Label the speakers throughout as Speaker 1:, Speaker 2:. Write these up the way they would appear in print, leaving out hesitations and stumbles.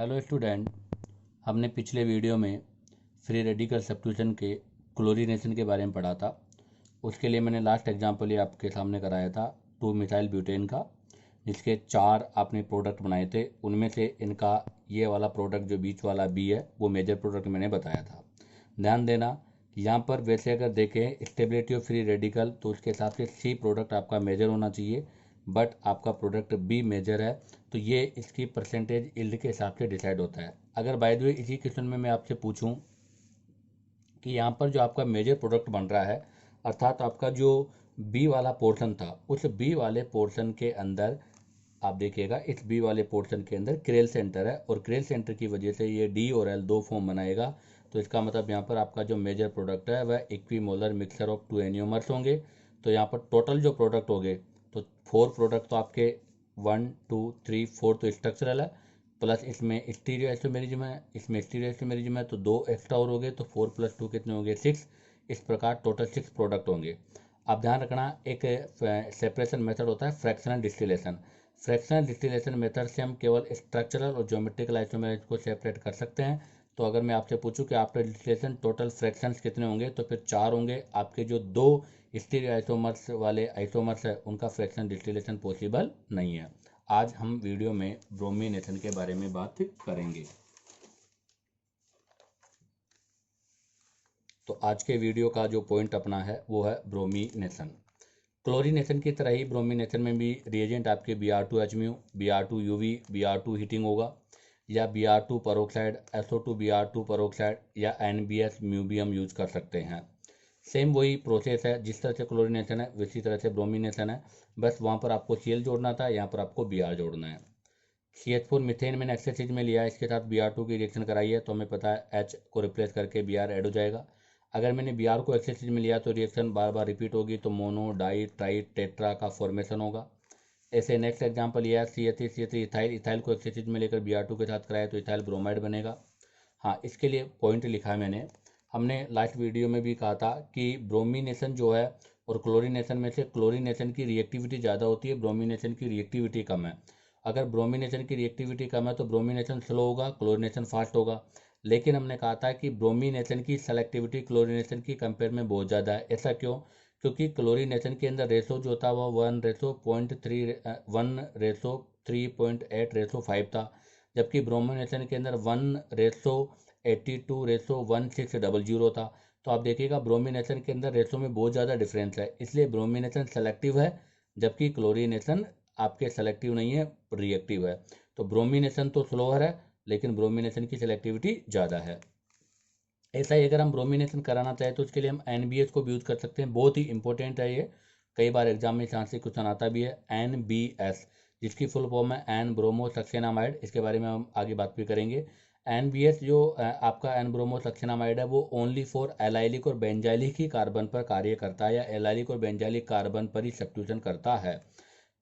Speaker 1: Hello student, हमने पिछले video में फ्री रेडिकल सब्स्टिट्यूशन के क्लोरीनेशन के बारे में पढ़ा था। उसके लिए मैंने लास्ट एग्जांपल ये आपके सामने कराया था 2 मिथाइल ब्यूटेन का, जिसके 4 आपने प्रोडक्ट बनाए थे। उनमें से इनका ये वाला प्रोडक्ट जो बीच वाला बी है वो मेजर प्रोडक्ट मैंने बताया था। ध्यान देना, यहाँ पर वैसे अगर देखें स्टेबिलिटी ऑफ फ्री रेडिकल तो उसके हिसाब से सी प्रोडक्ट आपका मेजर होना चाहिए, बट आपका प्रोडक्ट बी मेजर है तो ये इसकी परसेंटेज यील्ड के हिसाब से डिसाइड होता है। अगर बाय द वे इसी क्वेश्चन में मैं आपसे पूछूं कि यहाँ पर जो आपका मेजर प्रोडक्ट बन रहा है, अर्थात आपका जो बी वाला पोर्शन था, उस बी वाले पोर्शन के अंदर आप देखिएगा इस बी वाले पोर्शन के अंदर क्रेल सेंटर है और क्रेल सेंटर की वजह से ये डी और एल दो फॉर्म बनाएगा। तो इसका मतलब यहाँ पर आपका जो मेजर प्रोडक्ट है वह इक्विमोलर मिक्सचर ऑफ 2 एनियोमर्स होंगे। तो यहाँ पर टोटल जो प्रोडक्ट होंगे तो 4 प्रोडक्ट तो आपके 1 2 3 4 तो स्ट्रक्चरल है, प्लस इसमें स्टीरियो आइसोमेरिज्म है, इसमें स्टीरियो आइसोमेरिज्म है तो 2 एक्स्ट्रा और हो गए, तो 4 + 2 कितने होंगे 6। इस प्रकार टोटल 6 प्रोडक्ट होंगे। आप ध्यान रखना, एक सेपरेशन मेथड होता है fractional distillation. Fractional distillation method से हम केवल स्ट्रक्चरल और ज्योमेट्रिकल आइसोमेरिज्म को सेपरेट कर सकते हैं। तो अगर मैं आपसे पूछूं कि आफ्टर डिस्टिलेशन टोटल फ्रैक्शंस कितने होंगे तो फिर 4 होंगे। आपके जो 2 स्टीरियो आइसोमर्स वाले आइसोमर्स है उनका फ्रैक्शन डिस्टिलेशन पॉसिबल नहीं है। आज हम वीडियो में ब्रोमिनेशन के बारे में बात करेंगे। तो आज के वीडियो का जो पॉइंट अपना है वो है ब्रोमिनेशन। क्लोरीनेशन की तरह ही ब्रोमिनेशन में भी रिएजेंट आपके Br2Hμ, Br2UV, Br2 हीटिंग होगा, या Br2 peroxide, SO2 Br2 peroxide या NBS म्यूबियम यूज कर सकते हैं। सेम वही प्रोसेस है, जिस तरह से क्लोरीनेशन है उसी तरह से ब्रोमिनेशन है, बस वहाँ पर आपको Cl जोड़ना था, यहाँ पर आपको Br जोड़ना है। CH4 मीथेन मैंने एक्सरसाइज में लिया है, इसके साथ Br2 की रिएक्शन कराई है तो हमें पता है H को रिप्लेस करके Br ऐड हो जाएगा। अगर मैंने Br को एक्सरसाइज में लिया तो रिएक्शन बार बार रिपीट होगी तो मोनो डाई ट्राई टेट्रा का फॉर्मेशन होगा। ऐसे नेक्स्ट एग्जांपल लिया CH3 इथाइल, इथाइल को एक्सरसाइज में लेकर Br2 के साथ कराया तो इथाइल ब्रोमाइड बनेगा। हाँ, इसके लिए पॉइंट लिखा है मैंने, हमने लास्ट वीडियो में भी कहा था कि ब्रोमिनेशन जो है और क्लोरीनेशन में से क्लोरीनेशन की रिएक्टिविटी ज़्यादा होती है, ब्रोमिनेशन की रिएक्टिविटी कम है। अगर ब्रोमिनेशन की रिएक्टिविटी कम है तो ब्रोमिनेशन स्लो होगा, क्लोरीनेशन फास्ट होगा। लेकिन हमने कहा था कि ब्रोमिनेशन की सेलेक्टिविटी क्लोरीनेशन की कंपेयर में बहुत ज़्यादा है। ऐसा क्यों? क्योंकि क्लोरीनेशन के अंदर रेशो जो था वो 1:3.8:5 था, जबकि ब्रोमिनेशन के अंदर 1:82:1600 था। तो आप देखिएगा ब्रोमिनेशन के अंदर रेशो में बहुत ज़्यादा डिफरेंस है, इसलिए ब्रोमिनेशन सेलेक्टिव है, जबकि क्लोरीनेशन आपके सेलेक्टिव नहीं है, रिएक्टिव है। तो ब्रोमिनेशन तो स्लोअर है लेकिन ब्रोमिनेशन की सेलेक्टिविटी ज़्यादा है। ऐसा ही अगर हम ब्रोमिनेशन कराना चाहें तो उसके लिए हम NBS को भी यूज़ कर सकते हैं, बहुत ही इंपॉर्टेंट है ये, कई बार एग्जाम में चांस से क्वेश्चन आता भी है। NBS जिसकी फुल फॉर्म है एन ब्रोमो सक्सेनामाइड, इसके बारे में हम आगे बात भी करेंगे। NBS जो आपका एन ब्रोमो सक्सेनामाइड है वो ओनली फॉर एलाइलिक और बेंजाइलिक ही कार्बन पर कार्य करता है, या एलाइलिक और बेंजाइलिक कार्बन पर ही सब्स्टिट्यूशन करता है।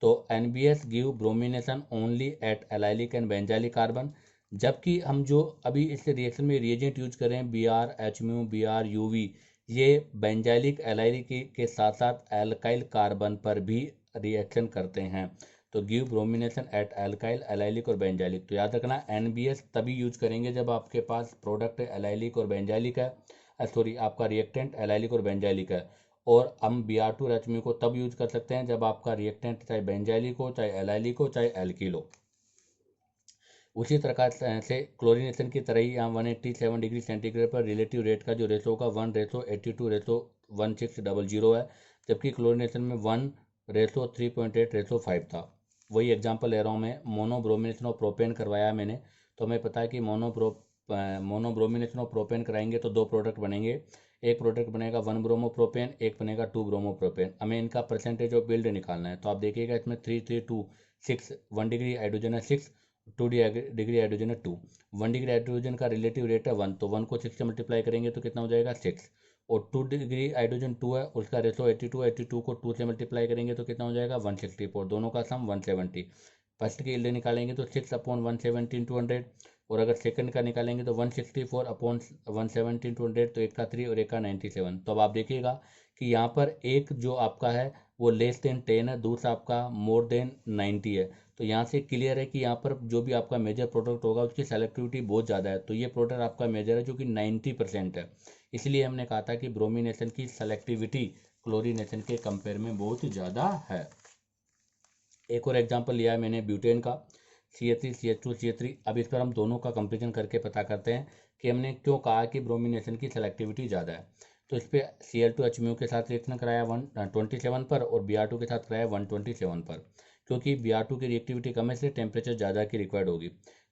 Speaker 1: तो NBS give bromination only at allylic and benzylic carbon, जबकि हम जो अभी इस रिएक्शन में रिएजेंट यूज करें Brhμ, Bruv, ये बेंजाइलिक एलाइलिक के साथ साथ एल्काइल कार्बन पर भी रिएक्शन करते हैं। तो give bromination at alkyl, allylic और बेंजाइलिक। तो याद रखना NBS तभी यूज करेंगे जब आपके पास प्रोडक्ट एलाइलिक और बेंजाइलिक है, सॉरी आपका रिएक्टेंट एलाइलिक और बेंजाइलिक है। और हम Br2Hμ को तब यूज कर सकते हैं जब आपका रिएक्टेंट चाहे बेंजाइलिक हो, चाहे एलाइलिक हो, चाहे एल्किल हो। उसी प्रकार से क्लोरीनेशन की तरह ही यहाँ 187 डिग्री सेंटीग्रेड पर रिलेटिव रेट का जो रेशो होगा 1:82:1600 है, जबकि क्लोरीनेशन में 1:3.8:5 था। वही एग्जांपल ले रहा हूँ मैं, मोनोब्रोमिनेशन ऑफ प्रोपेन करवाया मैंने, तो हमें पता है कि मोनोब्रोमिनेशन ऑफ प्रोपेन कराएंगे तो 2 प्रोडक्ट बनेंगे। एक प्रोडक्ट बनेगा 1 ब्रोमो प्रोपेन, एक बनेगा 2 ब्रोमो प्रोपेन। हमें इनका परसेंटेज ऑफ बिल्ड निकालना है। तो आप देखिएगा इसमें 3 3 2 6, 1 डिग्री हाइड्रोजन है 6, 2 डिग्री हाइड्रोजन है 2। 1 डिग्री हाइड्रोजन का रिलेटिव रेट है 1, तो 1 को 6 से मल्टीप्लाई करेंगे तो कितना हो जाएगा 6। और 2 डिग्री हाइड्रोजन 2 है, उसका रेशो 82, 82 को 2 से मल्टीप्लाई करेंगे तो कितना हो जाएगा 164, दोनों का सम 170। फर्स्ट की यील्ड निकालेंगे तो 6/170 और अगर सेकंड का निकालेंगे तो 164/170 तो एक का 3 और एक का 97। तो अब आप देखिएगा कि यहाँ पर एक जो आपका है वो लेस देन 10 है, दूसरा आपका मोर देन 90 है। तो यहाँ से क्लियर है कि यहाँ पर जो भी आपका मेजर प्रोडक्ट होगा उसकी सेलेक्टिविटी बहुत ज़्यादा है। तो ये प्रोडक्ट आपका मेजर है जो कि 90% है। इसलिए हमने कहा था कि ब्रोमिनेशन की सेलेक्टिविटी क्लोरीनेशन के कंपेयर में बहुत ज़्यादा है। एक और एग्जांपल लिया है मैंने ब्यूटेन का, CH3 CH2 CH3। अब इस पर हम दोनों का कंपेरिजन करके पता करते हैं कि हमने क्यों कहा कि ब्रोमिनेशन की सेलेक्टिविटी ज़्यादा है। तो इस पर Cl2H के साथ रिएक्शन कराया 127 पर और Br2 के साथ कराया 127 पर, क्योंकि Br2 की रिएक्टिविटी कम है इसलिए टेम्परेचर ज़्यादा की रिक्वायर्ड होगी।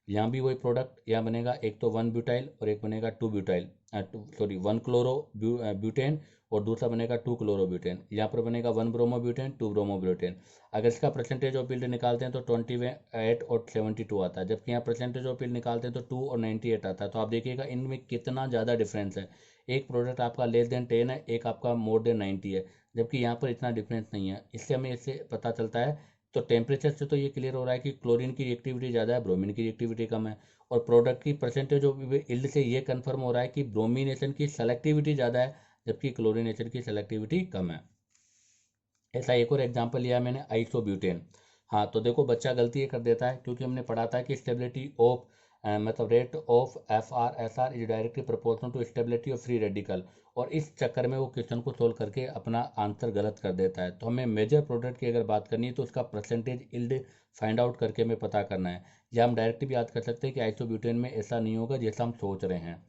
Speaker 1: यहाँ भी वही प्रोडक्ट यहाँ बनेगा, एक तो 1 ब्यूटाइल और एक बनेगा 2 ब्यूटाइल, 1 क्लोरो ब्यूटेन और दूसरा बनेगा 2 क्लोरो ब्यूटेन। यहाँ पर बनेगा 1 ब्रोमो ब्यूटेन 2 ब्रोमो ब्यूटेन। अगर इसका परसेंटेज ऑफ यील्ड निकालते हैं तो 28 और 72 आता है, जबकि यहाँ परसेंटेज ऑफ यील्ड निकालते हैं तो 2 और 98 आता है। तो आप देखिएगा इनमें कितना ज़्यादा डिफरेंस है। एक प्रोडक्ट आपका लेस देन 10 है, एक आपका मोर देन 90 है, जबकि यहाँ पर इतना डिफरेंस नहीं है। इससे हमें इससे पता चलता है, तो टेम्परेचर से तो ये क्लियर हो रहा है कि क्लोरीन की रिएक्टिविटी ज़्यादा है, ब्रोमीन की रिएक्टिविटी कम है। और प्रोडक्ट की परसेंटेज ऑफ यील्ड से ये कन्फर्म हो रहा है कि ब्रोमिनेशन की सेलेक्टिविटी ज़्यादा है जबकि क्लोरीनेशन की सेलेक्टिविटी कम है। ऐसा एक और एग्जांपल लिया मैंने, आइसोब्यूटेन। हाँ, तो देखो बच्चा गलती ये कर देता है, क्योंकि हमने पढ़ा था कि स्टेबिलिटी ऑफ मतलब rate of FR/SR is directly proportional to stability of free radical, और इस चक्कर में वो क्वेश्चन को सोल्व करके अपना आंसर गलत कर देता है। तो हमें मेजर प्रोडक्ट की अगर बात करनी है तो उसका परसेंटेज यील्ड फाइंड आउट करके हमें पता करना है, या हम डायरेक्ट भी याद कर सकते हैं कि आइसोब्यूटेन में ऐसा नहीं होगा जैसा हम सोच रहे हैं।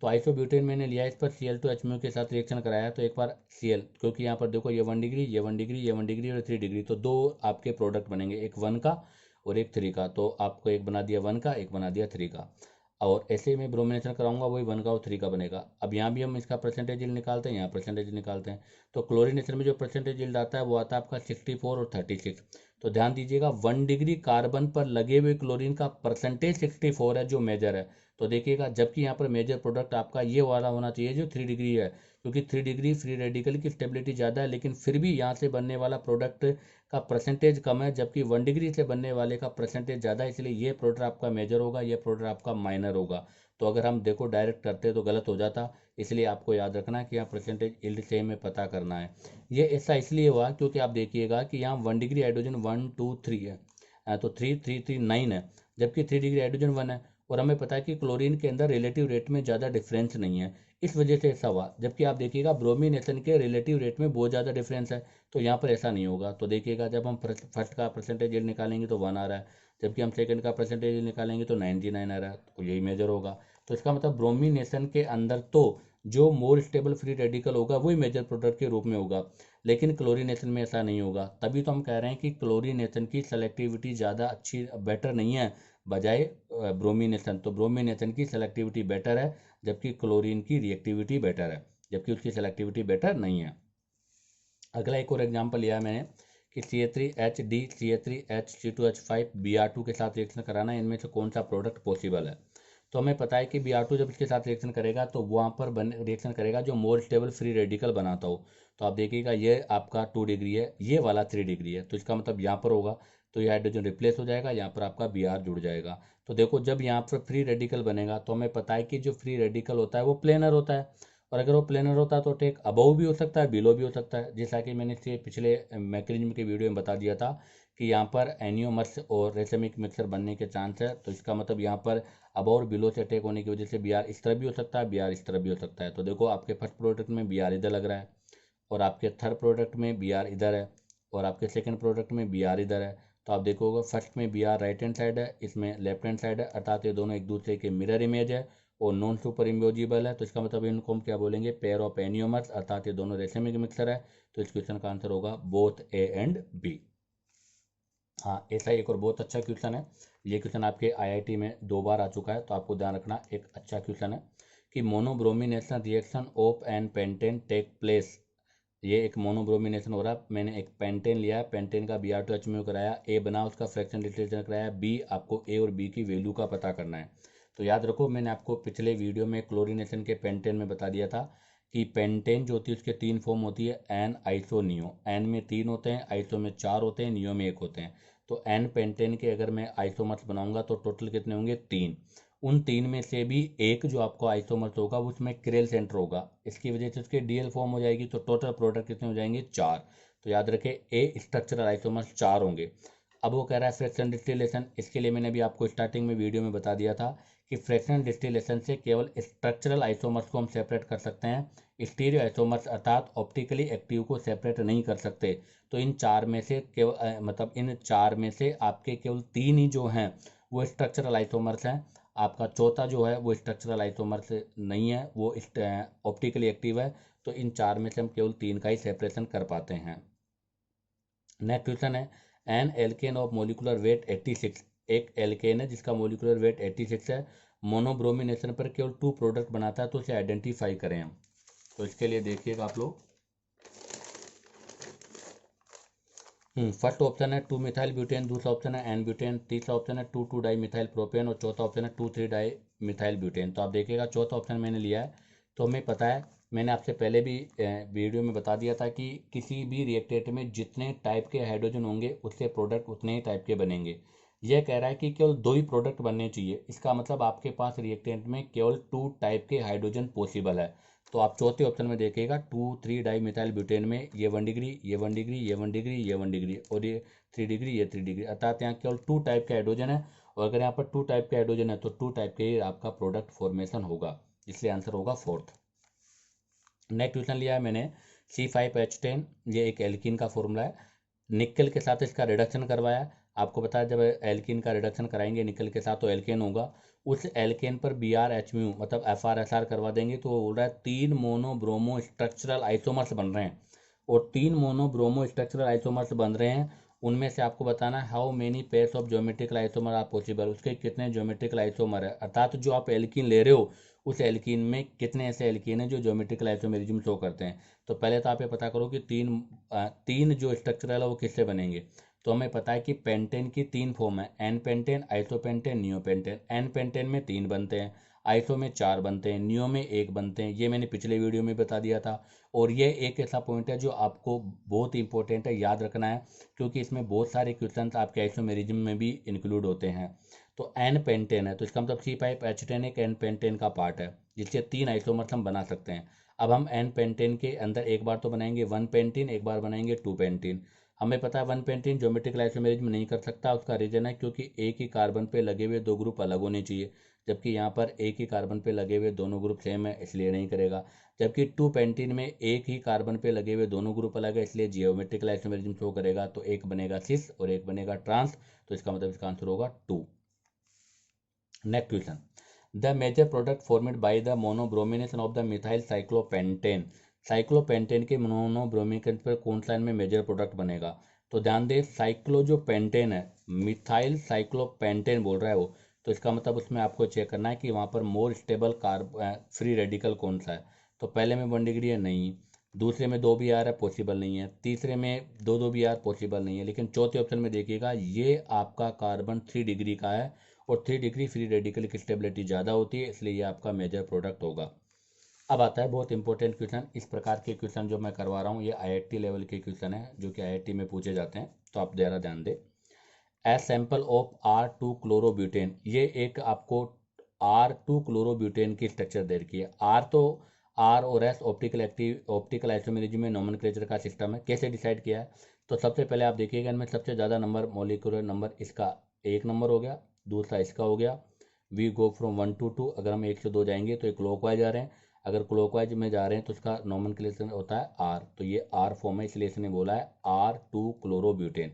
Speaker 1: तो आइसोब्यूटेन मैंने लिया, इस पर Cl2H के साथ रिएक्शन कराया। तो एक बार Cl, क्योंकि यहाँ पर देखो ये 1 डिग्री, ये 1 डिग्री, ये 1 डिग्री और 3 डिग्री, तो दो आपके प्रोडक्ट बनेंगे, एक 1 का और एक 3 का। तो आपको एक बना दिया 1 का, एक बना दिया 3 का। और ऐसे में ब्रोमिनेशन कराऊंगा वही 1 का और 3 का बनेगा। अब यहाँ भी हम इसका परसेंटेज यील्ड निकालते हैं, यहाँ परसेंटेज निकालते हैं। तो क्लोरीनेशन में जो परसेंटेज यील्ड आता है वो आता है आपका 64 और 36। तो ध्यान दीजिएगा 1 डिग्री कार्बन पर लगे हुए क्लोरीन का परसेंटेज 64 है जो मेजर है। तो देखिएगा, जबकि यहाँ पर मेजर प्रोडक्ट आपका ये वाला होना चाहिए जो 3 डिग्री है, क्योंकि 3 डिग्री फ्री रेडिकल की स्टेबिलिटी ज़्यादा है, लेकिन फिर भी यहाँ से बनने वाला प्रोडक्ट का परसेंटेज कम है, जबकि 1 डिग्री से बनने वाले का परसेंटेज ज़्यादा है, इसलिए ये प्रोडक्ट आपका मेजर होगा, ये प्रोडक्ट आपका माइनर होगा। तो अगर हम देखो डायरेक्ट करते तो गलत हो जाता, इसलिए आपको याद रखना है कि यहाँ परसेंटेज यील्ड से हमें पता करना है। ये ऐसा इसलिए हुआ क्योंकि आप देखिएगा कि यहाँ 1 डिग्री हाइड्रोजन 1 2 3 है, तो 3 3 3 9 है, जबकि 3 डिग्री हाइड्रोजन 1 है। और हमें पता है कि क्लोरीन के अंदर रिलेटिव रेट में ज़्यादा डिफरेंस नहीं है, इस वजह से ऐसा हुआ। जबकि आप देखिएगा ब्रोमिनेशन के रिलेटिव रेट में बहुत ज़्यादा डिफरेंस है, तो यहाँ पर ऐसा नहीं होगा। तो देखिएगा जब हम फर्स्ट का परसेंटेज यील्ड निकालेंगे तो 1 आ रहा है, जबकि हम सेकंड का परसेंटेज यील्ड निकालेंगे तो 99 आ रहा है, तो यही मेजर होगा। तो इसका मतलब ब्रोमिनेशन के अंदर तो जो मोर स्टेबल फ्री रेडिकल होगा वही मेजर प्रोडक्ट के रूप में होगा, लेकिन क्लोरीनेशन में ऐसा नहीं होगा। तभी तो हम कह रहे हैं कि क्लोरीनेशन की सेलेक्टिविटी ज़्यादा अच्छी बेटर नहीं है बजाय ब्रोमिनेशन। तो ब्रोमिनेशन की सेलेक्टिविटी बेटर है, जबकि क्लोरीन की रिएक्टिविटी बेटर है, जबकि उसकी सेलेक्टिविटी बेटर नहीं है। अगला एक और एग्जांपल लिया मैंने कि CH3HD CH3H C2H5 Br2 के साथ रिएक्शन कराना है, इनमें से कौन सा प्रोडक्ट पॉसिबल है। तो हमें पता है कि Br2 जब इसके साथ रिएक्शन करेगा तो वहाँ पर रिएक्शन करेगा जो मोर स्टेबल फ्री रेडिकल बनाता हो। तो आप देखिएगा ये आपका 2 डिग्री है, ये वाला 3 डिग्री है, तो इसका मतलब यहाँ पर होगा, तो ये हाइड्रोजन रिप्लेस हो जाएगा, यहाँ पर आपका Br जुड़ जाएगा। तो देखो जब यहाँ पर फ्री रेडिकल बनेगा तो हमें पता है कि जो फ्री रेडिकल होता है वो प्लेनर होता है, और अगर वो प्लेनर होता है तो टेक अबव भी हो सकता है, बिलो भी हो सकता है, जैसा कि मैंने इससे पिछले मैकेनिज्म के वीडियो में बता दिया था कि यहाँ पर एनियोमर्स और रेसमिक मिक्सर बनने के चांस है। तो इसका मतलब यहाँ पर अबव और बिलो से अटैक होने की वजह से Br इस तरह भी हो सकता है, Br इस तरह भी हो सकता है। तो देखो आपके फर्स्ट प्रोडक्ट में Br इधर लग रहा है, और आपके थर्ड प्रोडक्ट में Br इधर है, और आपके सेकंड प्रोडक्ट में Br इधर है। तो आप देखोगे फर्स्ट में Br राइट हैंड साइड है, इसमें लेफ्ट हैंड साइड है, अर्थात ये दोनों एक दूसरे के मिरर इमेज है और नॉन सुपर इम्बोजिबल है। तो इसका मतलब इनको हम क्या बोलेंगे, पेयर ऑफ एनियोमर्स, अर्थात ये दोनों रेसिमिक मिक्सर है। तो इस क्वेश्चन का आंसर होगा बोथ A एंड B। हाँ, ऐसा एक और बहुत अच्छा क्वेश्चन है, ये क्वेश्चन आपके IIT में 2 बार आ चुका है, तो आपको ध्यान रखना, एक अच्छा क्वेश्चन है कि monobromination reaction of n pentane take place. ये एक मोनोब्रोमिनेशन हो रहा है, मैंने एक पेंटेन लिया है, पेंटेन का Br2H कराया, ए बना, उसका फ्रैक्शन डिस्टिलेशन कराया, बी, आपको ए और बी की वैल्यू का पता करना है। तो याद रखो मैंने आपको पिछले वीडियो में क्लोरीनेशन के पेंटेन में बता दिया था कि पेंटेन जो होती है उसके 3 फॉर्म होती है, एन, आइसो, नियो। एन में 3 होते हैं, आइसो में 4 होते हैं, नियो में 1 होते हैं। तो एन पेंटेन के अगर मैं आइसोमर्स बनाऊंगा तो टोटल कितने होंगे, 3। उन 3 में से भी एक जो आपको आइसोमर्स होगा उसमें क्रेल सेंटर होगा, इसकी वजह से उसके डीएल फॉर्म हो जाएगी, तो टोटल प्रोडक्ट कितने हो जाएंगे, 4। तो याद रखें ए स्ट्रक्चरल आइसोमर्स 4 होंगे। अब वो कह रहा है फ्रैक्शन डिस्टिलेशन। इसके लिए मैंने अभी आपको स्टार्टिंग में वीडियो में बता दिया था कि फ्रैक्शन डिस्टिलेशन से केवल स्ट्रक्चरल आइसोमर्स को हम सेपरेट कर सकते हैं, स्टीरियो आइसोमर्स अर्थात ऑप्टिकली एक्टिव को सेपरेट नहीं कर सकते। तो इन चार में से केवल मतलब इन चार में से आपके केवल तीन ही जो हैं वो स्ट्रक्चरल आइसोमर्स हैं। आपका चौथा जो है वो स्ट्रक्चरल आइसोमर्स नहीं है, वो ऑप्टिकली एक्टिव है। तो इन चार में से हम केवल तीन का ही सेपरेशन कर पाते हैं। नेक्स्ट क्वेश्चन है an alkane of molecular weight 86। एक एल्केन है जिसका मोलिकुलर वेट 86 है, मोनोब्रोमिनेशन पर केवल 2 प्रोडक्ट बनाता है, तो उसे आइडेंटिफाई करें हम। तो इसके लिए देखिएगा आप लोग, फर्स्ट ऑप्शन है 2 मिथाइल ब्यूटेन, दूसरा ऑप्शन है एन ब्यूटेन, तीसरा ऑप्शन है 2 डाई मिथाइल प्रोपेन और चौथा ऑप्शन है 2 डाई मिथाइल ब्यूटेन। तो आप देखिएगा चौथा ऑप्शन मैंने लिया है। तो हमें पता है, मैंने आपसे पहले भी वीडियो में बता दिया था कि किसी भी रिएक्टेंट में जितने टाइप के हाइड्रोजन होंगे उससे प्रोडक्ट उतने ही टाइप के बनेंगे। यह कह रहा है कि केवल 2 ही प्रोडक्ट बनने चाहिए, इसका मतलब आपके पास रिएक्टेंट में केवल 2 टाइप के हाइड्रोजन पॉसिबल है। तो आप चौथे ऑप्शन में देखिएगा 2,3 डाई मिथाइल ब्यूटेन में ये 1 डिग्री, ये 1 डिग्री, ये 1 डिग्री, ये 1 डिग्री और ये 3 डिग्री, ये 3 डिग्री, अर्थात यहाँ केवल 2 टाइप के हाइड्रोजन है। और अगर यहाँ पर 2 टाइप के हाइड्रोजन है तो 2 टाइप के ही आपका प्रोडक्ट फॉर्मेशन होगा, इसलिए आंसर होगा फोर्थ। नेक्स्ट क्वेश्चन लिया है मैंने C5H10, ये एक एल्कीन का फॉर्मूला है। निकल के साथ इसका रिडक्शन करवाया। आपको पता है जब एल्कीन का रिडक्शन कराएंगे निकल के साथ तो एल्केन होगा। उस एल्केन पर BrHμ मतलब FrSr करवा देंगे तो वो बोल रहा है 3 मोनोब्रोमो स्ट्रक्चरल आइसोमर्स बन रहे हैं। और 3 मोनोब्रोमो स्ट्रक्चरल आइसोमर्स बन रहे हैं, उनमें से आपको बताना है how many pairs of geometrical isomer are possible, उसके कितने ज्योमेट्रिकल आइसोमर है, अर्थात जो आप एल्कीन ले रहे हो उस एल्कीन में कितने ऐसे एल्कीन हैं जो ज्योमेट्रिकल आइसोमेरिज्म शो करते हैं। तो पहले तो आप ये पता करो कि तीन जो स्ट्रक्चरल है वो किससे बनेंगे। तो हमें पता है कि पेंटेन की 3 फॉर्म है, n pentane, isopentane, neopentane. N pentane में 3 बनते हैं, आइसो में 4 बनते हैं, नियो में 1 बनते हैं, ये मैंने पिछले वीडियो में बता दिया था। और ये एक ऐसा पॉइंट है जो आपको बहुत इंपॉर्टेंट है, याद रखना है, क्योंकि इसमें बहुत सारे क्वेश्चन आपके आइसोमेरिज्म में भी इंक्लूड होते हैं। तो एन पेंटेन है तो इसका मतलब C5H10 एक एन पेंटेन का पार्ट है जिससे 3 आइसोमर्स हम बना सकते हैं। अब हम एन पेंटेन के अंदर एक बार तो बनाएंगे 1 पेंटीन, एक बार बनाएंगे 2 पेंटीन। हमें पता है 1 पेंटीन ज्योमेट्रिकल आइसोमेरिज्म नहीं कर सकता, उसका रीजन है क्योंकि एक ही कार्बन पे लगे हुए 2 ग्रुप अलग होने चाहिए, जबकि यहाँ पर एक ही कार्बन पे लगे हुए दोनों ग्रुप सेम है इसलिए नहीं करेगा। जबकि 2 पेंटीन में एक ही कार्बन पे लगे हुए दोनों ग्रुप अलग है इसलिए जियोमेट्रिकल आइसोमेरिज्म शो करेगा। तो एक बनेगा सिस और एक बनेगा ट्रांस, तो इसका मतलब इसका आंसर होगा 2। Next question, the major product formed by the monobromination of the methyl cyclopentane. Cyclopentane के मोनोब्रोमिनेशन पर कौन सा इनमें मेजर प्रोडक्ट बनेगा। तो ध्यान दे, साइक्लो जो पेंटेन है, मिथाइल साइक्लोपेंटेन बोल रहा है वो, तो इसका मतलब उसमें आपको चेक करना है कि वहाँ पर more stable carb free radical कौन सा है। तो पहले में 1 डिग्री है, नहीं। दूसरे में 2 Br है, पॉसिबल नहीं है। तीसरे में 2 Br पॉसिबल नहीं है। लेकिन चौथे ऑप्शन में देखिएगा ये आपका कार्बन 3 डिग्री का है और 3 डिग्री फ्री रेडिकल की स्टेबिलिटी ज़्यादा होती है, इसलिए ये आपका मेजर प्रोडक्ट होगा। अब आता है बहुत इंपॉर्टेंट क्वेश्चन। इस प्रकार के क्वेश्चन जो मैं करवा रहा हूँ ये IIT लेवल के क्वेश्चन है जो कि IIT में पूछे जाते हैं, तो आप ज़रा ध्यान दें। As sample of R2 chlorobutane, ये एक आपको R2 क्लोरोब्यूटेन की स्ट्रक्चर दे रखी है। R तो R और S ऑप्टिकल आइसोमेरिज्म में नोमेनक्लेचर का सिस्टम है। कैसे डिसाइड किया है, तो सबसे पहले आप देखिएगा इनमें सबसे ज़्यादा नंबर मॉलिक्यूलर नंबर इसका 1 नंबर हो गया, दूसरा इसका हो गया। वी गो फ्रॉम 1 to 2, अगर हम 1 से 2 जाएंगे तो ये क्लॉकवाइज जा रहे हैं, अगर क्लॉकवाइज में जा रहे हैं तो इसका नोमेनक्लेचर होता है R, तो ये R फॉर्म है इसलिए इसने बोला है R2 क्लोरोब्यूटेन।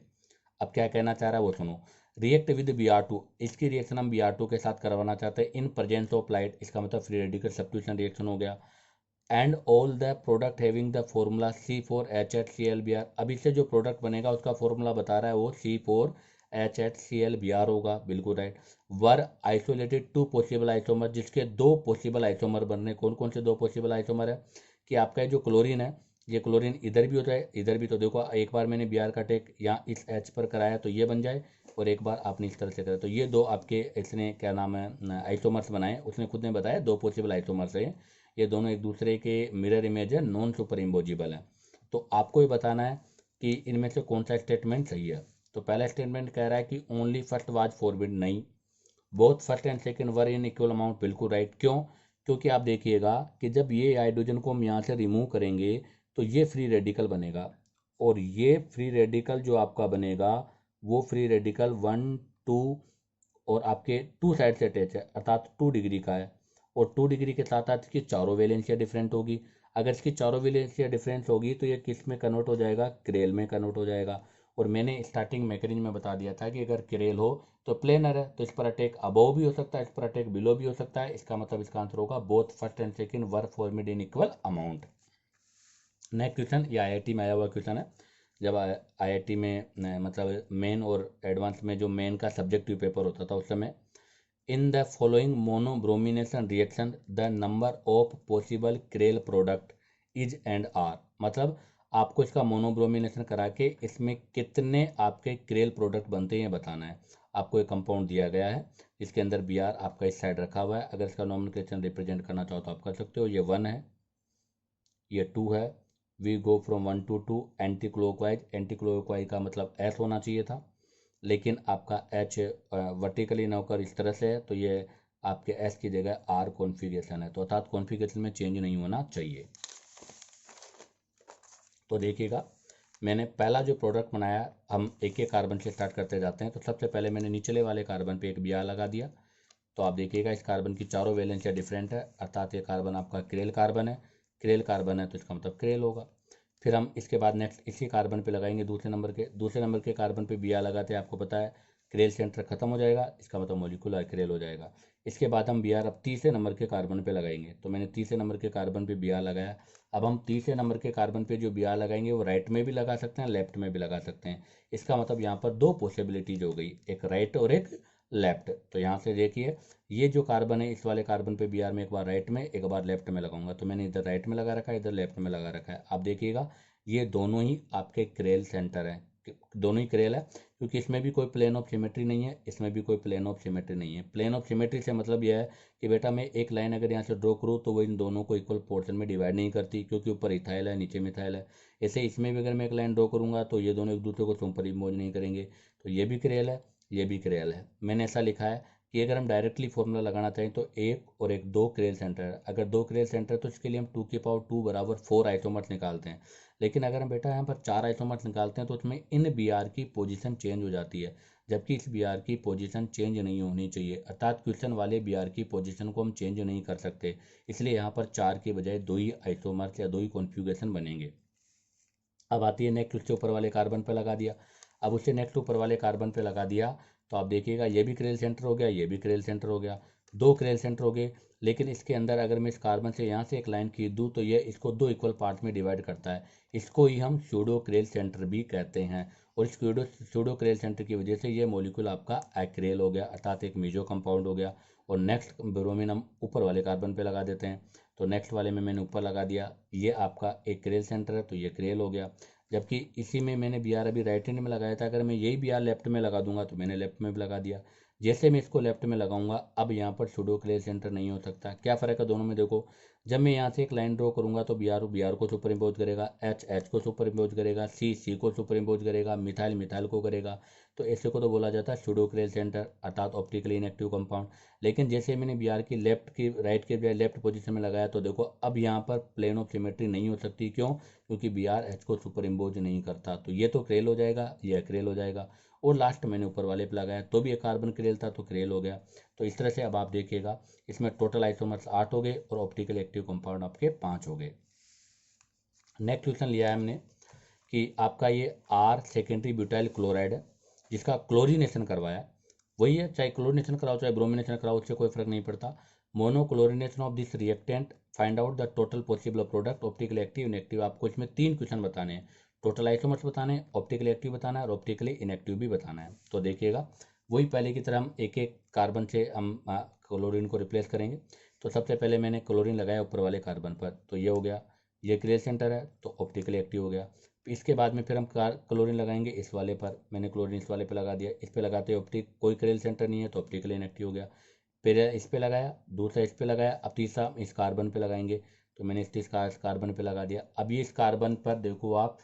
Speaker 1: अब क्या कहना चाह रहा है वो सुनो, रिएक्ट विद Br2, इसकी रिएक्शन हम Br2 के साथ करवाना चाहते हैं इन प्रेजेंस ऑफ लाइट, इसका मतलब फ्री रेडिकल सब्स्टिट्यूशन रिएक्शन हो गया। And all the product having the formula C4HClBr, अब इससे जो प्रोडक्ट बनेगा उसका फॉर्मूला बता रहा है वो C4HClBr होगा, बिल्कुल राइट। वर आइसोलेटेड 2 पॉसिबल आइसोमर, जिसके 2 पॉसिबल आइसोमर बन रहे, कौन कौन से 2 पॉसिबल आइसोमर है कि आपका जो क्लोरीन है, ये क्लोरीन इधर भी होता है इधर भी, तो देखो एक बार मैंने Br का टेक यहाँ इस H पर कराया तो ये बन जाए, और एक बार आपने इस तरह से करा तो ये 2 आपके इसने क्या नाम है आइसोमर्स बनाए, उसने खुद ने बताया 2 पॉसिबल आइसोमर्स है। ये दोनों एक दूसरे के मिरर इमेज है, नॉन सुपर इम्पोजिबल है। तो आपको ये बताना है कि इनमें से कौन सा स्टेटमेंट सही है। तो पहला स्टेटमेंट कह रहा है कि ओनली फर्स्ट वाज फॉरबिड, नहीं। Both first and second were in equal amount, बिल्कुल राइट। क्यों, क्योंकि आप देखिएगा कि जब ये हाइड्रोजन को हम यहाँ से रिमूव करेंगे तो ये फ्री रेडिकल बनेगा, और ये फ्री रेडिकल जो आपका बनेगा वो फ्री रेडिकल 1, 2 और आपके 2 साइड से अटैच है, अर्थात 2 डिग्री का है। और 2 डिग्री के साथ साथ इसकी चारों वैलेंसियाँ डिफरेंट होगी। अगर इसकी चारों वैलेंसियाँ डिफरेंस होगी तो ये किस में कन्वर्ट हो जाएगा, क्रेल में कन्वर्ट हो जाएगा। और मैंने स्टार्टिंग मैकेनिज्म में बता दिया था कि अगर क्रेल हो तो प्लेनर है, तो इस पर अटैक अबव भी हो सकता है, इस पर अटैक बिलो भी हो सकता है। इसका मतलब इसका आंसर होगा both first and second were formed in equal amount. Next question, ये आईआईटी में आया हुआ क्वेश्चन है। जब आईआईटी में मतलब मेन और एडवांस में जो मेन का सब्जेक्टिव पेपर होता था उस समय, in the following monobromination reaction the number of possible chiral product is and are, मतलब आपको इसका मोनोब्रोमिनेशन करा के इसमें कितने आपके क्रेल प्रोडक्ट बनते हैं ये बताना है। आपको एक कंपाउंड दिया गया है जिसके अंदर बी आर आपका इस साइड रखा हुआ है। अगर इसका नॉमेनक्लेचर रिप्रेजेंट करना चाहो तो आप कर सकते हो। ये 1 है, ये 2 है। We go from 1 to 2 anti clockwise. Anti clockwise का मतलब एस होना चाहिए था, लेकिन आपका एच वर्टिकली न होकर इस तरह से है, तो ये आपके एस की जगह आर कॉन्फ़िगरेशन है, तो अर्थात कॉन्फ़िगरेशन में चेंज नहीं होना चाहिए। तो देखिएगा, मैंने पहला जो प्रोडक्ट बनाया, हम एक एक कार्बन से स्टार्ट करते जाते हैं। तो सबसे पहले मैंने निचले वाले कार्बन पे एक बी आर लगा दिया। तो आप देखिएगा इस कार्बन की चारों वैलेंसियाँ डिफरेंट है, अर्थात ये कार्बन आपका क्रेल कार्बन है। क्रेल कार्बन है तो इसका मतलब क्रेल होगा। फिर हम इसके बाद नेक्स्ट इसी कार्बन पे लगाएंगे दूसरे नंबर के कार्बन पे बी आर लगाते हैं, आपको पता है क्रेल सेंटर खत्म हो जाएगा, इसका मतलब मोलिकुलर क्रेल हो जाएगा। इसके बाद हम बी आर अब तीसरे नंबर के कार्बन पे लगाएंगे। तो मैंने तीसरे नंबर के कार्बन पे बी आर लगाया। अब हम तीसरे नंबर के कार्बन पे जो बी आर लगाएंगे वो राइट में भी लगा सकते हैं, लेफ्ट में भी लगा सकते हैं। इसका मतलब यहाँ पर दो पॉसिबिलिटीज हो गई, एक राइट और एक लेफ्ट। तो यहाँ से देखिए, ये जो कार्बन है इस वाले कार्बन पे बी आर में एक बार राइट में एक बार लेफ्ट में लगाऊंगा। तो मैंने इधर राइट में लगा रखा है, इधर लेफ्ट में लगा रखा है। आप देखिएगा ये दोनों ही आपके क्रेल सेंटर हैं, दोनों ही क्रेल है, क्योंकि इसमें भी कोई प्लेन ऑफ सिमेट्री नहीं है, इसमें भी कोई प्लेन ऑफ सिमेट्री नहीं है। प्लेन ऑफ सिमेट्री से मतलब यह है कि बेटा मैं एक लाइन अगर यहाँ से ड्रॉ करूँ तो वो इन दोनों को इक्वल पोर्शन में डिवाइड नहीं करती, क्योंकि ऊपर इथाइल है नीचे मिथाइल है। ऐसे इसमें भी अगर मैं एक लाइन ड्रॉ करूँगा तो ये दोनों एक दूसरे को सुपर इम्पोज नहीं करेंगे। तो ये भी क्रेल है, ये भी क्रेल है। मैंने ऐसा लिखा है कि अगर हम डायरेक्टली फॉर्मूला लगाना चाहें तो एक और एक दो क्रेल सेंटर है। अगर दो क्रेल सेंटर तो इसके लिए हम 2 बराबर 4 आइसोमर्स निकालते हैं। लेकिन अगर हम बेटा यहाँ पर 4 आइसोमर्स निकालते हैं तो उसमें इन बी आर की पोजीशन चेंज हो जाती है, जबकि इस बी आर की पोजीशन चेंज नहीं होनी चाहिए, अर्थात क्वेश्चन वाले बी आर की पोजीशन को हम चेंज नहीं कर सकते। इसलिए यहाँ पर 4 के बजाय 2 ही आइसोमर्स या 2 ही कॉन्फ़िगरेशन बनेंगे। अब आती है नेक्स्ट, उससे ऊपर वाले कार्बन पे लगा दिया। अब उससे नेक्स्ट ऊपर वाले कार्बन पे लगा दिया तो आप देखिएगा ये भी क्रेल सेंटर हो गया, ये भी क्रेल सेंटर हो गया, दो क्रेल सेंटर हो गए। लेकिन इसके अंदर अगर मैं इस कार्बन से यहाँ से एक लाइन खींच दूँ तो ये इसको दो इक्वल पार्ट में डिवाइड करता है। इसको ही हम सूडो क्रेल सेंटर भी कहते हैं। और इस सूडो क्रेल सेंटर की वजह से ये मॉलिक्यूल आपका एक्रेल हो गया, अर्थात एक मीजो कंपाउंड हो गया। और नेक्स्ट ब्रोमीन हम ऊपर वाले कार्बन पे लगा देते हैं। तो नेक्स्ट वाले में मैंने ऊपर लगा दिया, ये आपका एक क्रेल सेंटर है तो ये क्रेल हो गया। जबकि इसी में मैंने बी आर अभी राइट हैंड में लगाया था, अगर मैं यही बी आर लेफ्ट में लगा दूंगा तो मैंने लेफ्ट में भी लगा दिया। जैसे मैं इसको लेफ्ट में लगाऊंगा अब यहाँ पर सूडो क्रेल सेंटर नहीं हो सकता। क्या फ़र्क है दोनों में, देखो जब मैं यहाँ से एक लाइन ड्रॉ करूंगा तो बी आर को सुपर इम्पोज करेगा, एच को सुपर इम्पोज करेगा, सी को सुपर इम्पोज करेगा, मिथाइल मिथाइल को करेगा। तो ऐसे को तो बोला जाता है सूडो क्रेल सेंटर, अर्थात ऑप्टिकली इनएक्टिव कंपाउंड। लेकिन जैसे मैंने बी आर की लेफ्ट की राइट के बजाय लेफ्ट पोजीशन में लगाया तो देखो अब यहाँ पर प्लेन ऑफ सिमेट्री नहीं हो सकती। क्यों? क्योंकि बी आर एच को सुपर इम्पोज नहीं करता। तो ये तो क्रेल हो जाएगा, ये एक्रेल हो जाएगा। और लास्ट मैंने ऊपर वाले पे लगाया तो भी एक कार्बन क्रेल था तो क्रेल हो गया। तो इस तरह से अब आप देखिएगा इसमें टोटल आइसोमर्स 8 हो गए और ऑप्टिकल एक्टिव कंपाउंड आपके 5 हो गए। नेक्स्ट क्वेश्चन लिया है हमने कि आपका ये आर सेकेंडरी ब्यूटाइल क्लोराइड है जिसका क्लोरीनेशन करवाया, वही है, चाहे क्लोरीनेशन कराओ चाहे ब्रोमिनेशन कराओ उससे कोई फर्क नहीं पड़ता। Monochlorination of this reactant, find out the total possible product, optically active inactive. आपको इसमें 3 क्वेश्चन बताने हैं, टोटल आइसोमर्स बताने हैं, ऑप्टिकली एक्टिव बताना है और ऑप्टिकली इनएक्टिव भी बताना है। तो देखिएगा वही पहले की तरह हम एक एक कार्बन से हम क्लोरीन को रिप्लेस करेंगे। तो सबसे पहले मैंने क्लोरीन लगाया ऊपर वाले कार्बन पर, तो ये हो गया, ये क्रेल सेंटर है तो ऑप्टिकली एक्टिव हो गया। इसके बाद में फिर हम क्लोरीन लगाएंगे इस वाले पर, मैंने क्लोरीन इस वाले पे लगा दिया, इस पे लगाते ऑप्टिक कोई क्रेल सेंटर नहीं है तो ऑप्टिकली इनएक्टिव हो गया। फिर इस पे लगाया, दूसरा इस पे लगाया, अब तीसरा इस कार्बन पे लगाएंगे। तो मैंने इस कार्बन पे लगा दिया। अब ये इस कार्बन पर देखो आप,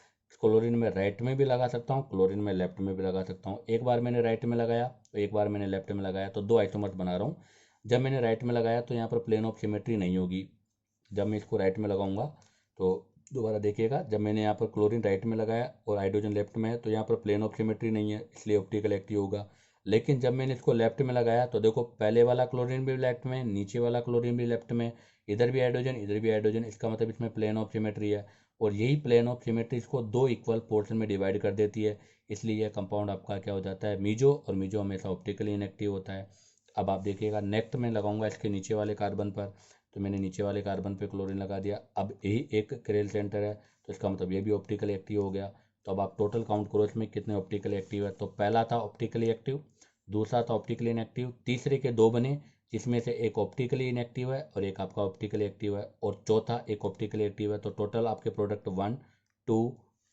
Speaker 1: क्लोरीन में राइट में भी लगा सकता हूँ, क्लोरीन में लेफ्ट में भी लगा सकता हूँ। एक बार मैंने राइट में लगाया तो एक बार मैंने लेफ्ट में लगाया, तो दो आइसोमर्स बना रहा हूँ। जब मैंने राइट में लगाया तो यहाँ पर प्लेन ऑफ सिमेट्री नहीं होगी, जब मैं इसको राइट में लगाऊंगा तो दोबारा देखिएगा, जब मैंने यहाँ पर क्लोरीन राइट में लगाया और हाइड्रोजन लेफ्ट में है तो यहाँ पर प्लेन ऑफ सिमेट्री नहीं है, इसलिए ऑप्टिकल एक्टिव होगा। लेकिन जब मैंने इसको लेफ्ट में लगाया तो देखो पहले वाला क्लोरीन भी लेफ्ट में, नीचे वाला क्लोरीन भी लेफ्ट में, इधर भी हाइड्रोजन इधर भी हाइड्रोजन, इसका मतलब इसमें प्लेन ऑफ सिमेट्री है। और यही प्लेन ऑफ सिमेट्री इसको दो इक्वल पोर्शन में डिवाइड कर देती है, इसलिए यह कंपाउंड आपका क्या हो जाता है, मीजो। और मीजो हमेशा ऑप्टिकली इनएक्टिव होता है। अब आप देखिएगा नेक्स्ट में लगाऊंगा इसके नीचे वाले कार्बन पर, तो मैंने नीचे वाले कार्बन पे क्लोरीन लगा दिया। अब यही एक क्रेल सेंटर है, तो इसका मतलब ये भी ऑप्टिकली एक्टिव हो गया। तो अब आप टोटल काउंट करो इसमें कितने ऑप्टिकली एक्टिव है। तो पहला था ऑप्टिकली एक्टिव, दूसरा था ऑप्टिकली इनएक्टिव, तीसरे के दो बने जिसमें से एक ऑप्टिकली इनएक्टिव है और एक आपका ऑप्टिकली एक्टिव है, और चौथा एक ऑप्टिकली एक्टिव है। तो टोटल आपके प्रोडक्ट 1 2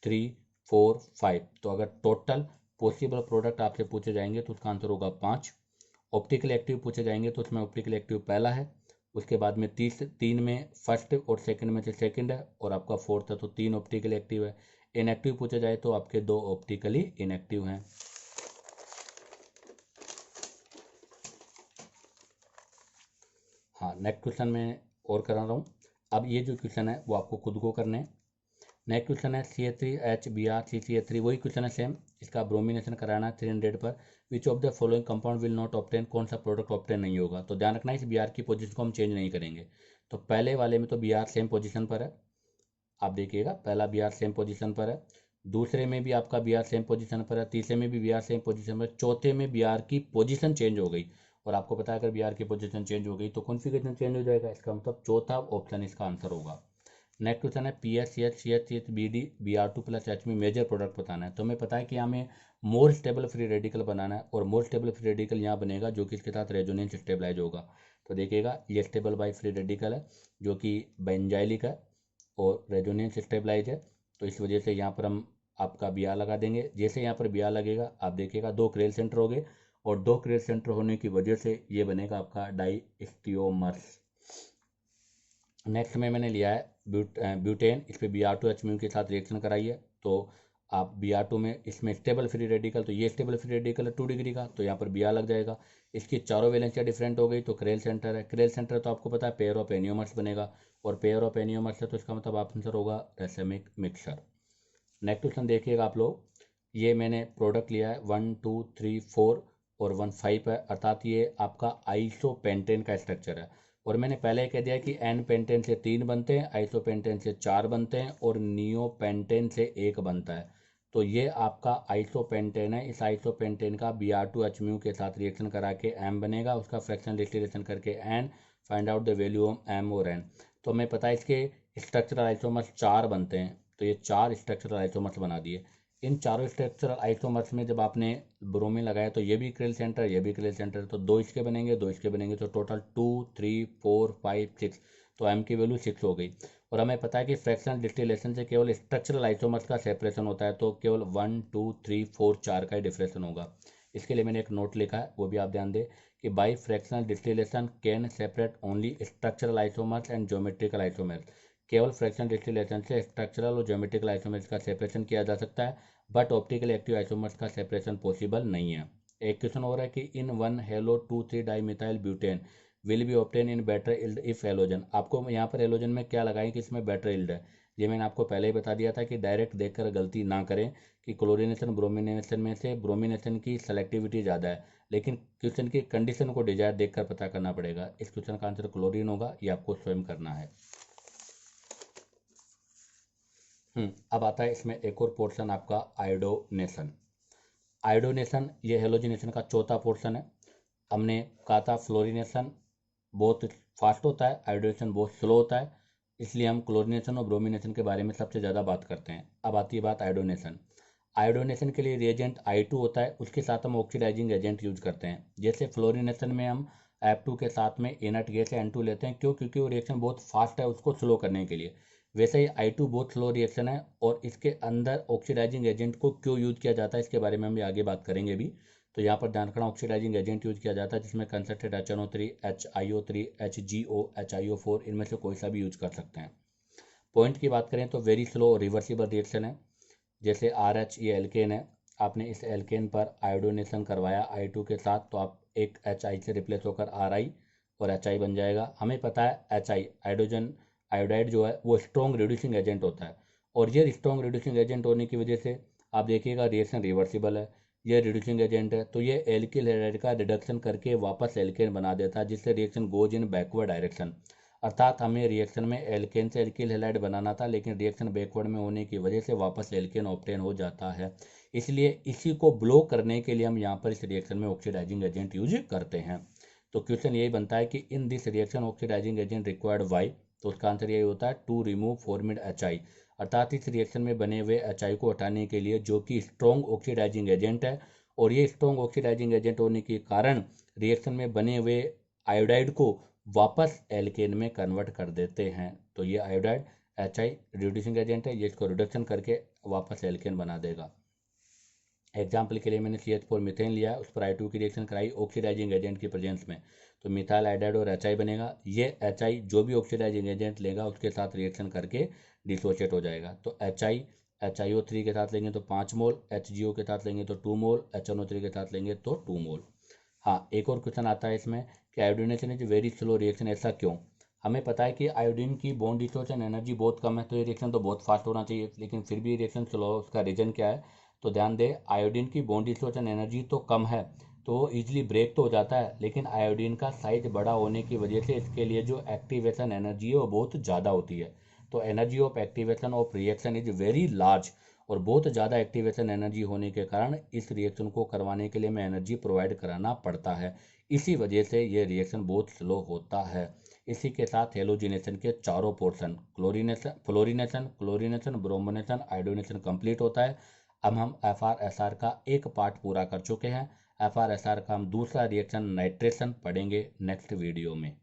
Speaker 1: 3 4 5। तो अगर टोटल पॉसिबल प्रोडक्ट आपसे पूछे जाएंगे तो उसका आंसर होगा 5। ऑप्टिकल एक्टिव पूछे जाएंगे तो उसमें ऑप्टिकल एक्टिव पहला है, उसके बाद में तीन में फर्स्ट और सेकंड में से सेकंड है, और आपका फोर्थ है, तो 3 ऑप्टिकल एक्टिव है। इनएक्टिव पूछे जाए तो आपके 2 ऑप्टिकली इनएक्टिव हैं। हाँ, नेक्स्ट क्वेश्चन में और करा रहा हूँ। अब ये जो क्वेश्चन है वो आपको खुद को करने हैं। नेक्स्ट क्वेश्चन है CH3HBr वही क्वेश्चन है सेम, इसका ब्रोमिनेशन कराना 300 पर। Which of the following compound will not obtain, कौन सा प्रोडक्ट ऑब्टेन नहीं होगा। तो ध्यान रखना इस Br की पोजीशन को हम चेंज नहीं करेंगे। तो पहले वाले में तो Br सेम पोजीशन पर है, आप देखिएगा पहला Br सेम पोजीशन पर है, दूसरे में भी आपका Br सेम पोजीशन पर है, तीसरे में भी Br सेम पोजीशन पर, चौथे में Br की पोजीशन चेंज हो गई। और आपको पता है अगर Br की पोजीशन चेंज हो गई तो कॉन्फिगरेशन चेंज हो जाएगा, इसका मतलब चौथा ऑप्शन इसका आंसर होगा। नेक्स्ट क्वेश्चन है PSCH, Br2+H में मेजर प्रोडक्ट बताना है। तो हमें पता है कि हमें मोर स्टेबल फ्री रेडिकल बनाना है, और मोर स्टेबल फ्री रेडिकल यहाँ बनेगा जो कि इसके साथ रेजोनेंस स्टेबलाइज होगा। तो देखिएगा ये स्टेबल बाई फ्री रेडिकल है जो कि बेंजाइलिक है और रेजोनेंस स्टेबलाइज है, तो इस वजह से यहाँ पर हम आपका Br लगा देंगे। जैसे यहाँ पर Br लगेगा आप देखिएगा 2 क्रेल सेंटर हो गए, और 2 क्रेल सेंटर होने की वजह से ये बनेगा आपका डाई स्टियोमर्स। नेक्स्ट में मैंने लिया है ब्यूटेन, इस पर Br2H के साथ रिएक्शन कराई है। तो आप Br2 में इसमें स्टेबल फ्री रेडिकल, तो ये स्टेबल फ्री रेडिकल है 2 डिग्री का, तो यहाँ पर Br लग जाएगा। इसकी चारों वैलेंसियाँ डिफरेंट हो गई, तो क्रेल सेंटर है, क्रेल सेंटर तो आपको पता है पेयर ऑफ एनियोमर्स बनेगा, और पेयर ऑफ एनियोमर्स है तो इसका मतलब आंसर होगा रेसेमिक मिक्सचर। नेक्स्ट क्वेश्चन देखिएगा आप लोग, ये मैंने प्रोडक्ट लिया है 1 2 3 4 और 1 5 है, अर्थात ये आपका आइसोपेंटेन का स्ट्रक्चर है। और मैंने पहले कह दिया कि एन पेंटेन से 3 बनते हैं, आइसोपेंटेन से 4 बनते हैं, और नियोपेंटेन से 1 बनता है। तो ये आपका आइसोपेंटेन है, इस आइसोपेंटेन का Br2H के साथ रिएक्शन करा के एम बनेगा, उसका फ्रैक्शन डिस्टिलेशन करके n, find out the value of m और एन। तो हमें पता है इसके स्ट्रक्चरल आइसोमर्स 4 बनते हैं, तो ये 4 स्ट्रक्चरल आइसोमर्स बना दिए। इन चारों स्ट्रक्चरल आइसोमर्स में जब आपने ब्रोमीन लगाया तो ये भी क्रेल सेंटर, ये भी क्रेल सेंटर, तो 2 इसके बनेंगे 2 इसके बनेंगे, तो टोटल 2 3 4 5 6, तो एम की वैल्यू 6 हो गई। और हमें पता है कि फ्रैक्शनल डिस्टिलेशन से केवल स्ट्रक्चरल आइसोमर्स का सेपरेशन होता है, तो केवल 1 2 3 4 4 का ही डिफ्रेक्शन होगा। इसके लिए मैंने एक नोट लिखा है, वो भी आप ध्यान दें कि by fractional distillation can separate only structural isomers and geometrical isomers. केवल फ्रैक्शनल डिस्टिलेशन से स्ट्रक्चरल और ज्योमेट्रिकल आइसोमर्स का सेपरेशन किया जा सकता है, बट ऑप्टिकल एक्टिव आइसोमर्स का सेपरेशन पॉसिबल नहीं है। एक क्वेश्चन हो रहा है कि इन 1 hello 2 3 dimethyl butane will be obtain in better yield if halogen. आपको यहाँ पर हेलोजन में क्या लगाएं कि इसमें बेटर इल्ड है, ये मैंने आपको पहले ही बता दिया था कि डायरेक्ट देखकर गलती ना करें कि क्लोरीनेशन ब्रोमिनेशन में से ब्रोमिनेशन की सेलेक्टिविटी ज़्यादा है, लेकिन क्वेश्चन की कंडीशन को डिजायर देखकर पता करना पड़ेगा। इस क्वेश्चन का आंसर क्लोरीन होगा, ये आपको स्वयं करना है। अब आता है इसमें एक और पोर्शन आपका आयोडोनेशन। आयोडोनेशन ये हेलोजिनेशन का चौथा पोर्शन है। हमने कहा था फ्लोरिनेशन बहुत फास्ट होता है, आयोडोनेशन बहुत स्लो होता है, इसलिए हम क्लोरिनेशन और ब्रोमिनेशन के बारे में सबसे ज़्यादा बात करते हैं। अब आती है बात आयोडोनेशन। आयोडोनेशन के लिए रिएजेंट I2 होता है, उसके साथ हम ऑक्सीडाइजिंग एजेंट यूज करते हैं। जैसे फ्लोरिनेशन में हम F2 के साथ में इनर्ट गैस N2 लेते हैं, क्यों? क्योंकि वो रिएक्शन बहुत फास्ट है उसको स्लो करने के लिए। वैसे ही I2 बहुत स्लो रिएक्शन है, और इसके अंदर ऑक्सीडाइजिंग एजेंट को क्यों यूज किया जाता है इसके बारे में हम आगे बात करेंगे भी। तो यहाँ पर ध्यान रखना ऑक्सीडाइजिंग एजेंट यूज किया जाता है जिसमें concentrate HNO3 HiO3 HgO HiO4 इनमें से कोई सा भी यूज कर सकते हैं। पॉइंट की बात करें तो वेरी स्लो रिवर्सिबल रिएक्शन है। जैसे RH ये एल्केन है, आपने इस एल्केन पर आयोडोनेशन करवाया I2 के साथ, तो आप एक HI से रिप्लेस होकर RI और HI बन जाएगा। हमें पता है HI हाइड्रोजन आयोडाइड जो है वो स्ट्रॉन्ग रिड्यूसिंग एजेंट होता है, और ये स्ट्रॉन्ग रिड्यूसिंग एजेंट होने की वजह से आप देखिएगा रिएक्शन रिवर्सिबल है। ये रिड्यूसिंग एजेंट है तो ये एल्किल हैलाइड का रिडक्शन करके वापस एल्केन बना देता है, जिससे reaction goes in backward direction. अर्थात हमें रिएक्शन में एल्केन से एल्किल हैलाइड बनाना था, लेकिन रिएक्शन बैकवर्ड में होने की वजह से वापस एल्केन ऑब्टेन हो जाता है। इसलिए इसी को ब्लॉक करने के लिए हम यहाँ पर इस रिएक्शन में ऑक्सीडाइजिंग एजेंट यूज करते हैं। तो क्वेश्चन यही बनता है कि in this reaction oxidising agent required y, तो उसका आंसर यही होता है टू रिमूव फॉर्मिड HI। अर्थात इस रिएक्शन में बने हुए HI को हटाने के लिए, जो कि स्ट्रॉन्ग ऑक्सीडाइजिंग एजेंट है, और ये स्ट्रॉन्ग ऑक्सीडाइजिंग एजेंट होने के कारण रिएक्शन में बने हुए आयोडाइड को वापस एल्केन में कन्वर्ट कर देते हैं। तो ये आयोडाइड HI रिड्यूसिंग एजेंट है, ये इसको रिडक्शन करके वापस एल्केन बना देगा। एग्जाम्पल के लिए मैंने CH4 मीथेन लिया है, उस पर I2 की रिएक्शन कराई ऑक्सीडाइजिंग एजेंट की प्रेजेंस में, तो मिथाइल आयोडाइड और HI बनेगा। ये HI जो भी ऑक्सीडाइजिंग एजेंट लेगा उसके साथ रिएक्शन करके डिसोशिएट हो जाएगा। तो HI HiO3 के साथ लेंगे तो 5 मोल, HGO के साथ लेंगे तो 2 मोल, HNO3 के साथ लेंगे तो 2 मोल। हाँ, एक और क्वेश्चन आता है इसमें कि iodination is very slow reaction, ऐसा क्यों? हमें पता है कि आयोडीन की बॉन्ड डिसोसिएशन एनर्जी बहुत कम है, तो ये रिएक्शन तो बहुत फास्ट होना चाहिए, लेकिन फिर भी रिएक्शन स्लो है। उसका रीजन क्या है? तो ध्यान दें, आयोडीन की बॉन्ड डिसोसिएशन एनर्जी तो कम है, तो वो ईजिली ब्रेक तो हो जाता है, लेकिन आयोडीन का साइज बड़ा होने की वजह से इसके लिए जो एक्टिवेशन एनर्जी है वो बहुत ज़्यादा होती है। तो energy of activation of reaction is very large, और बहुत ज़्यादा एक्टिवेशन एनर्जी होने के कारण इस रिएक्शन को करवाने के लिए हमें एनर्जी प्रोवाइड कराना पड़ता है। इसी वजह से ये रिएक्शन बहुत स्लो होता है। इसी के साथ हेलोजिनेशन के चारों portion chlorination, fluorination, chlorination, bromination, iodination complete होता है। अब हम FR-SR का एक पार्ट पूरा कर चुके हैं। FR-SR का हम दूसरा रिएक्शन नाइट्रेशन पढ़ेंगे नेक्स्ट वीडियो में।